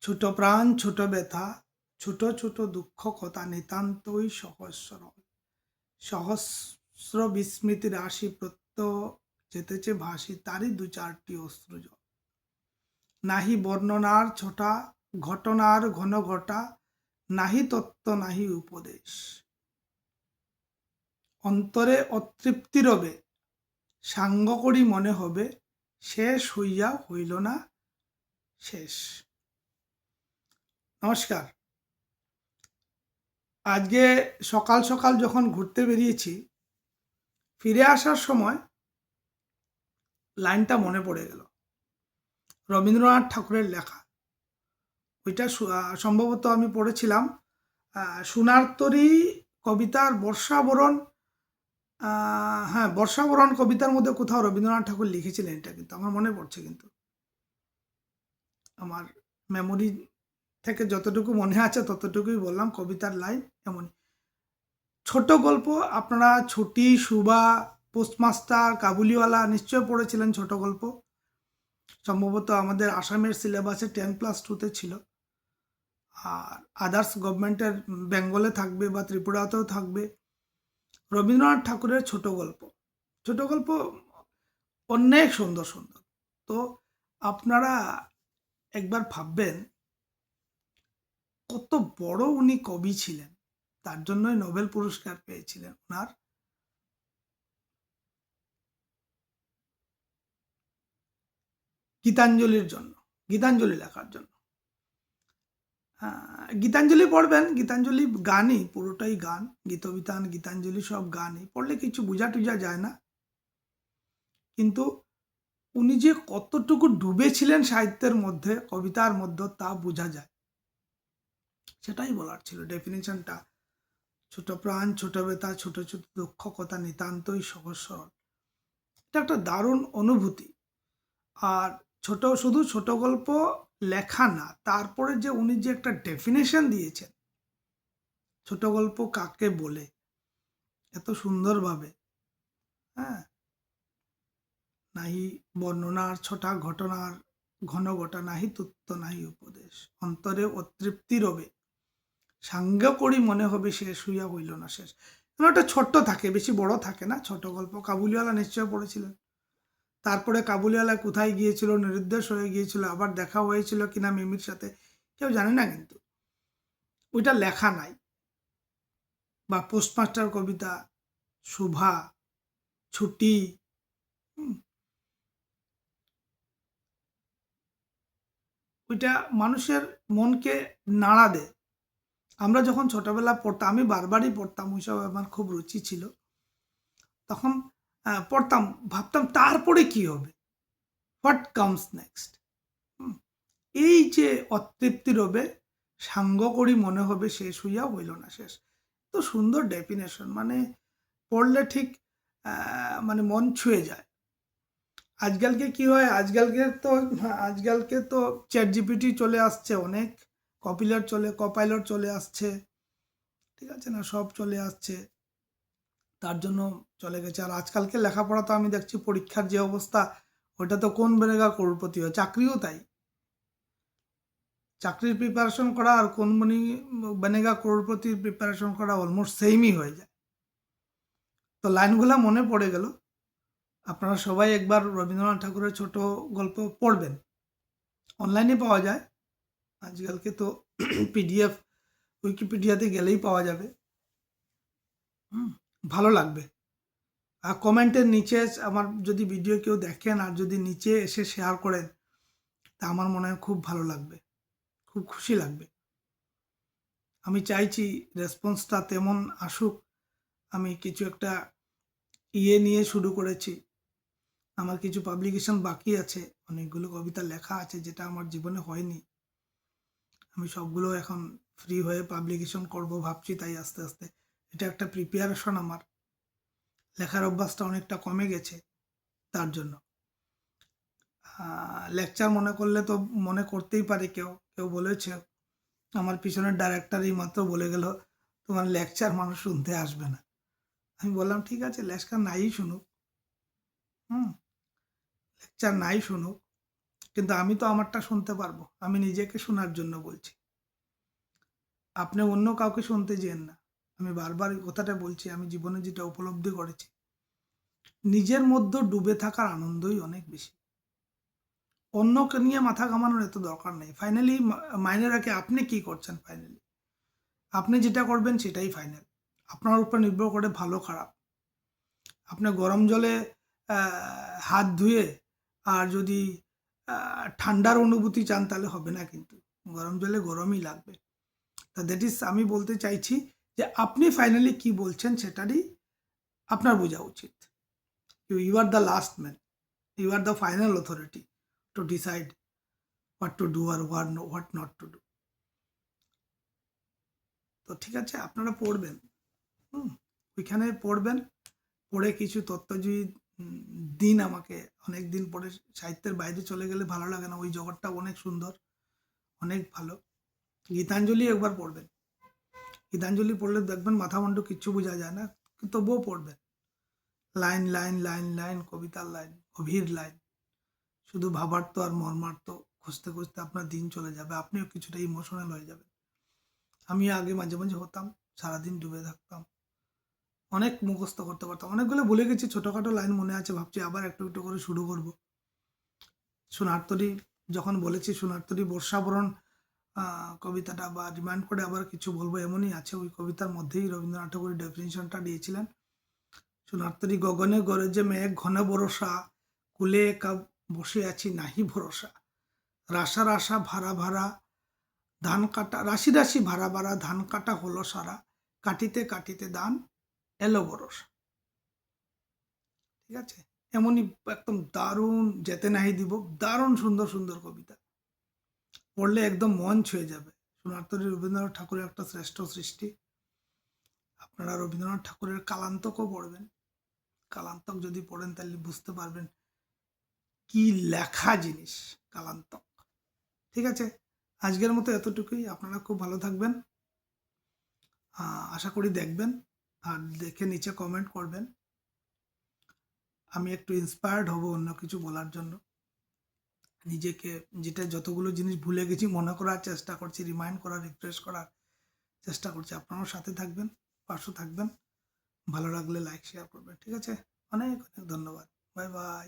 ছোট প্রাণ ছোট ব্যথা, ছোট ছোট দুঃখ কথা নিতান্তই সহজ সরল। সহস্র বিস্মৃতি রাশি প্রত্যহ যেতেছে ভাসি, তারই দু চারটি অশ্রুজল। নাহি বর্ণনার ছোটা, ঘটনার ঘন ঘটা, নাহি তত্ত্ব নাহি উপদেশ। অন্তরে অতৃপ্তি রবে, সাঙ্গ করি মনে হবে, শেষ হইয়া হইল না শেষ। নমস্কার। আজকে সকাল সকাল যখন ঘুরতে বেরিয়েছি, ফিরে আসার সময় লাইনটা মনে পড়ে গেল, রবীন্দ্রনাথ ঠাকুরের লেখা। ওইটা সম্ভবত আমি পড়েছিলাম সোনার তরী কবিতার বর্ষাবরণ। হ্যাঁ, বর্ষাবরণ কবিতার মধ্যে কোথাও রবীন্দ্রনাথ ঠাকুর লিখেছিলেন, এটা কিন্তু আমার মনে পড়ছে। কিন্তু আমার মেমোরি থেকে যতটুকু মনে আছে ততটুকুই বললাম। কবিতার লাইন এমন। ছোট গল্প আপনারা ছুটি, সুবা, পোস্টমাস্টার, কাবুলিওয়ালা নিশ্চয় পড়েছিলেন। ছোট গল্প সম্ভবত আমাদের আসামের সিলেবাসে 10+2-তে ছিল, আর আদার্স গভর্নমেন্টের বেঙ্গলে থাকবে বা ত্রিপুরাতেও থাকবে। রবীন্দ্রনাথ ঠাকুরের ছোট গল্প অনেক সুন্দর সুন্দর। তো আপনারা একবার ভাববেন কত বড় উনি কবি ছিলেন, তার জন্যই নোবেল পুরস্কার পেয়েছিলেন ওনার গীতাঞ্জলির জন্য, গীতাঞ্জলি লেখার জন্য। গীতাঞ্জলি পড়বেন, গীতাঞ্জলি গানই, পুরোটাই গান। গীতবিতান, গীতাঞ্জলি সব গানই। পড়লে কিছু বোঝা টুঝা যায় না, কিন্তু উনি যে কতটুকু ডুবেছিলেন সাহিত্যের মধ্যে, কবিতার মধ্যে, তা বোঝা যায়। সেটাই বলার ছিল, ডেফিনেশনটা। ছোট প্রাণ ছোট ব্যথা, ছোট ছোট দুঃখ কথা নিতান্তই সহজ সরল। এটা একটা দারুণ অনুভূতি। আর শুধু ছোট গল্প লেখা না, তারপরে যে উনি যে একটা ডেফিনেশন দিয়েছেন ছোট গল্প কাকে বলে, এত সুন্দরভাবে। হ্যাঁ, নাহি বর্ণনার ছোটা, ঘটনার ঘন ঘটা, নাহি তত্ত্ব নাহি উপদেশ। অন্তরে অতৃপ্তি রবে, সাঙ্গ করি মনে হবে, শেষ হইয়া হইল না শেষ। একটা ছোট্ট থাকে, বেশি বড় থাকে না ছোট গল্প। কাবুলিওয়ালা নিশ্চয় পড়েছিলেন। তারপরে কাবুলিওয়ালা কোথায় গিয়েছিল, নিরুদ্দেশ হয়ে গিয়েছিল, আবার দেখা হয়েছিল কিনা মিমির সাথে কেউ জানে না, কিন্তু ওইটা লেখা নাই। বা পোস্টমাস্টার কবিতা, শোভা, ছুটি, ওইটা মানুষের মনকে নাড়া দেয়। আমরা যখন ছোটবেলা পড়তাম, আমি বারবারই পড়তাম, ওইসব আমার খুব রুচি ছিল। তখন পড়তাম, ভাবতাম তারপরে কি হবে, হোয়াট কামস নেক্সট। এই যে অতৃপ্তি রবে, সাঙ্গ করি মনে হবে, শেষ হইয়া হইল না শেষ। তো সুন্দর ডেফিনেশন, মানে পড়লে ঠিক মানে মন ছুঁয়ে যায়। আজকালকে কি হয়, আজকালকে তো চ্যাট জিপিটি চলে আসছে, অনেক কপাইলট চলে আসছে, ঠিক আছে না, সব চলে আসছে, তার জন্য চলে গেছে। আর আজকালকে লেখাপড়া তো আমি দেখছি, পরীক্ষার যে অবস্থা, ওটা তো কোন বেনেগা করোড়পতি হয়। চাকরিও তাই, চাকরির প্রিপারেশন করা আর কোন বেনেগা করোড়পতির প্রিপারেশন করা অলমোস্ট সেমই হয়ে যায়। তো লাইনগুলা মনে পড়ে গেল। আপনারা সবাই একবার রবীন্দ্রনাথ ঠাকুরের ছোট গল্প পড়বেন, অনলাইনে পাওয়া যায় আজকালকে তো। পিডিএফ উইকিপিডিয়াতে গেলেই পাওয়া যাবে। ভালো লাগবে। আর কমেন্টের নিচে আমার যদি ভিডিও কেউ দেখেন আর যদি নিচে এসে শেয়ার করেন, তা আমার মনে হয় খুব ভালো লাগবে, খুব খুশি লাগবে। আমি চাইছি রেসপন্সটা তেমন আসুক। আমি কিছু একটা নিয়ে শুরু করেছি। আমার কিছু পাবলিকেশন বাকি আছে, অনেকগুলো কবিতা লেখা আছে যেটা আমার জীবনে হয়নি। আমি সবগুলো এখন ফ্রি হয়ে পাবলিকেশন করব ভাবছি, তাই আস্তে আস্তে এটা একটা প্রিপারেশন। আমার লেখার অভ্যাসটা অনেকটা কমে গেছে, তার জন্য। লেকচার মনে করলে তো মনে করতেই পারে কেউ কেউ বলেছে, আমার পিছনের ডাইরেক্টরই মাত্র বলে গেল, তোমার লেকচার মানুষ শুনতে আসবে না। আমি বললাম ঠিক আছে, লেকচার নাই শুনুক, লেকচার নাই শুনুক, কিন্তু আমি তো আমারটা শুনতে পারবো, আমি নিজেকে শোনার জন্য বলছি। আপনি অন্য কাউকে শুনতে যেন না। আমি বারবার এই কথাটা বলছি, আমি জীবনে যেটা উপলব্ধি করেছি, নিজের মধ্যে ডুবে থাকার আনন্দই অনেক বেশি। অন্যকে নিয়ে মাথা ঘামানোর এত দরকার নেই। ফাইনালি মাইনে রাখে আপনি কি করছেন। ফাইনালি আপনি যেটা করবেন সেটাই ফাইনাল। আপনার উপর নির্ভর করে ভালো খারাপ। আপনি গরম জলে হাত ধুয়ে আর যদি ঠান্ডার অনুভূতি চান তাহলে হবে না, কিন্তু গরম জলে গরমই লাগবে। তা দ্যাট ইজ, আমি বলতে চাইছি যে আপনি ফাইনালি কি বলছেন সেটারই আপনার বোঝা উচিত। You are the last man, you are the final authority to decide what to do আর হোয়াট নট টু ডু। তো ঠিক আছে, আপনারা পড়বেন, ওইখানে পড়বেন, পড়ে কিছু তথ্য যদি দিন আমাকে। অনেক দিন পরে সাহিত্যের বাইরে চলে গেলে ভালো লাগে না, ওই জগৎটা অনেক সুন্দর, অনেক ভালো। গীতাঞ্জলি একবার পড়বেন, গীতাঞ্জলি পড়লে দেখবেন মাথা মুন্ডু কিচ্ছু বোঝা যায় না, তবুও পড়বেন। লাইন লাইন লাইন লাইন, কবিতার লাইন, গভীর লাইন, শুধু ভাবার্থ আর মর্মার্থ খুঁজতে খুঁজতে আপনার দিন চলে যাবে, আপনিও কিছুটা ইমোশনাল হয়ে যাবেন। আমি আগে মাঝে মাঝে হতাম, সারাদিন ডুবে থাকতাম, অনেক মুখস্থ করতে পারতাম, অনেকগুলো ভুলে গেছি, ছোটোখাটো লাইন মনে আছে, ভাবছি আবার একটু একটু করে শুরু করব। সোনারতরী যখন বলেছি, সোনারতরী বর্ষাবরণ কবিতাটা বা রিমাইন্ড করে আবার কিছু বলবো এমনই আছে। ওই কবিতার মধ্যেই রবীন্দ্রনাথ ঠাকুর ডেফিনিশনটা দিয়েছিলেন। সোনারতরী গগনে গরজে মেঘ ঘন বরষা, কুলে একা বসে আছি নাহি ভরসা, রাশা রাশা ভাড়া ভাড়া ধান কাটা, রাশি রাশি ভাড়া ভাড়া ধান কাটা হলো সারা, কাটিতে কাটিতে দান এলো বরসা। ঠিক আছে, এমনই একদম দারুণ, যেতে নাহি দিব, দারুণ সুন্দর সুন্দর কবিতা, পড়লে একদম মন ছুঁয়ে যাবে। সোনারতরী রবীন্দ্রনাথ ঠাকুরের একটা শ্রেষ্ঠ সৃষ্টি। আপনারা রবীন্দ্রনাথ ঠাকুরের কালান্তকও পড়বেন, কালান্তক যদি পড়েন তাহলে বুঝতে পারবেন কি লেখা জিনিস কালান্তক। ঠিক আছে, আজকের মতো এতটুকুই। আপনারা খুব ভালো থাকবেন, আশা করি দেখবেন, আর দেখে নিচে কমেন্ট করবেন। আমি একটু ইন্সপায়ার্ড হব অন্য কিছু বলার জন্য। নিজেকে যেটা যতগুলো জিনিস ভুলে গেছি মনে করার চেষ্টা করছি, রিমাইন্ড করার, রিফ্রেশ করার চেষ্টা করছি। আপনারাও সাথে থাকবেন, পাশে থাকবেন। ভালো লাগলে লাইক শেয়ার করবেন। ঠিক আছে, অনেক অনেক ধন্যবাদ। Bye bye.